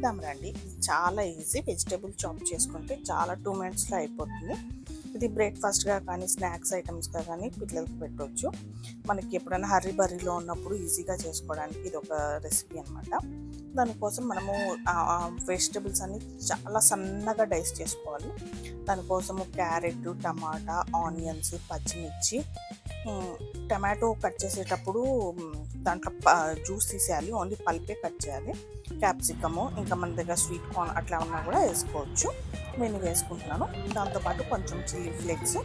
చేద్దాం రండి. చాలా ఈజీ. వెజిటేబుల్ చాప్ చేసుకుంటే చాలా 2 మినిట్స్లో అయిపోతుంది. ఇది బ్రేక్ఫాస్ట్గా కానీ స్నాక్స్ ఐటమ్స్గా కానీ పిల్లలకి పెట్టవచ్చు. మనకి ఎప్పుడైనా హర్రీ బర్రీలో ఉన్నప్పుడు ఈజీగా చేసుకోవడానికి ఇది ఒక రెసిపీ అనమాట. దానికోసం మనము వెజిటేబుల్స్ అన్ని చాలా సన్నగా డైస్ చేసుకోవాలి. దానికోసము క్యారెట్, టమాటా, ఆనియన్స్, పచ్చిమిర్చి, టమాటో కట్ చేసేటప్పుడు దాంట్లో జ్యూస్ తీసేయాలి, ఓన్లీ పల్పే కట్ చేయాలి. క్యాప్సికము, ఇంకా మన దగ్గర స్వీట్ కార్న్ అట్లా ఉన్నా కూడా వేసుకోవచ్చు. నేను వేసుకుంటున్నాను. దాంతోపాటు కొంచెం చిల్లీ ఫ్లేక్స్,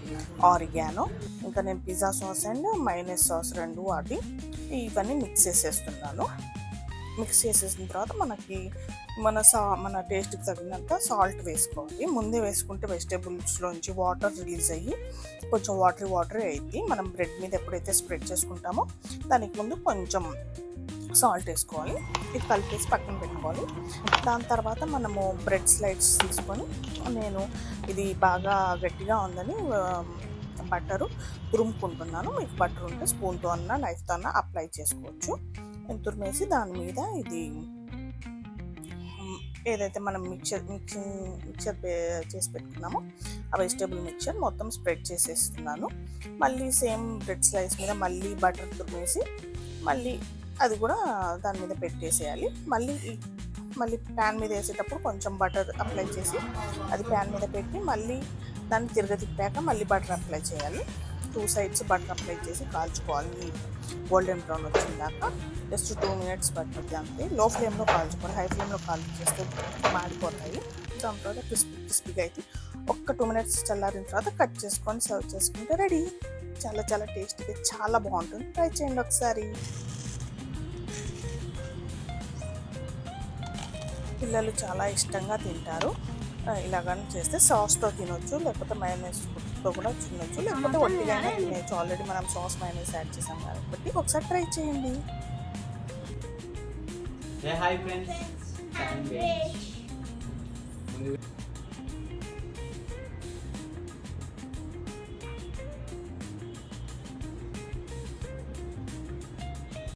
ఆరిగానో, ఇంకా నేను pizza sauce and minus sauce రెండు వాటి ఇవన్నీ మిక్స్ చేసేస్తున్నాను. మిక్స్ చేసేసిన తర్వాత మన టేస్ట్కి తగినంత సాల్ట్ వేసుకోవాలి. ముందే వేసుకుంటే వెజిటేబుల్స్లోంచి వాటర్ రిలీజ్ అయ్యి కొంచెం వాటరీ అయ్యింది. మనం బ్రెడ్ మీద ఎప్పుడైతే స్ప్రెడ్ చేసుకుంటామో దానికి ముందు కొంచెం సాల్ట్ వేసుకోవాలి. ఇది కలిపేసి పక్కన పెట్టుకోవాలి. దాని తర్వాత మనము బ్రెడ్ స్లైడ్స్ తీసుకొని, నేను ఇది బాగా గట్టిగా ఉందని బట్టరు తురుముకుంటున్నాను. మీకు బటర్ ఉంటే స్పూన్తో అన్నా నైఫ్తో అన్నా అప్లై చేసుకోవచ్చు. తురిమేసి దాని మీద ఇది ఏదైతే మనం మిక్చర్ చేసి పెట్టుకున్నామో ఆ వెజిటేబుల్ మిక్చర్ మొత్తం స్ప్రెడ్ చేసేస్తున్నాను. మళ్ళీ సేమ్ బ్రెడ్ స్లైస్ మీద మళ్ళీ బటర్ తురిమేసి మళ్ళీ అది కూడా దాని మీద పెట్టేసేయాలి. మళ్ళీ ప్యాన్ మీద వేసేటప్పుడు కొంచెం బటర్ అప్లై చేసి అది ప్యాన్ మీద పెట్టి మళ్ళీ దాన్ని తిరగతిప్పాక మళ్ళీ బటర్ అప్లై చేయాలి. 2 సైడ్స్ బటర్ అప్లై చేసి కాల్చుకోవాలి. గోల్డెన్ బ్రౌన్ వచ్చిందాక జస్ట్ 2 మినిట్స్ పడుతుంది అంతే. లో ఫ్లేమ్లో కాల్చుకోవాలి. హై ఫ్లేమ్లో చేస్తే మాడిపోతాయి. దాని తర్వాత క్రిస్పీగా అయితే ఒక్క 2 మినిట్స్ చల్లారిన తర్వాత కట్ చేసుకొని సర్వ్ చేసుకుంటే రెడీ. చాలా చాలా టేస్టీగా చాలా బాగుంటుంది. ట్రై చేయండి ఒకసారి. పిల్లలు చాలా ఇష్టంగా తింటారు. ఇలాగని చేస్తే సాస్తో తినొచ్చు, లేకపోతే మైనస్తో కూడా తినొచ్చు, లేకపోతే ఒట్టిగానే తినచ్చు. ఆల్రెడీ మనం సాస్ మైనస్ యాడ్ చేసాం కాబట్టి ఒకసారి ట్రై చేయండి. Hi friends.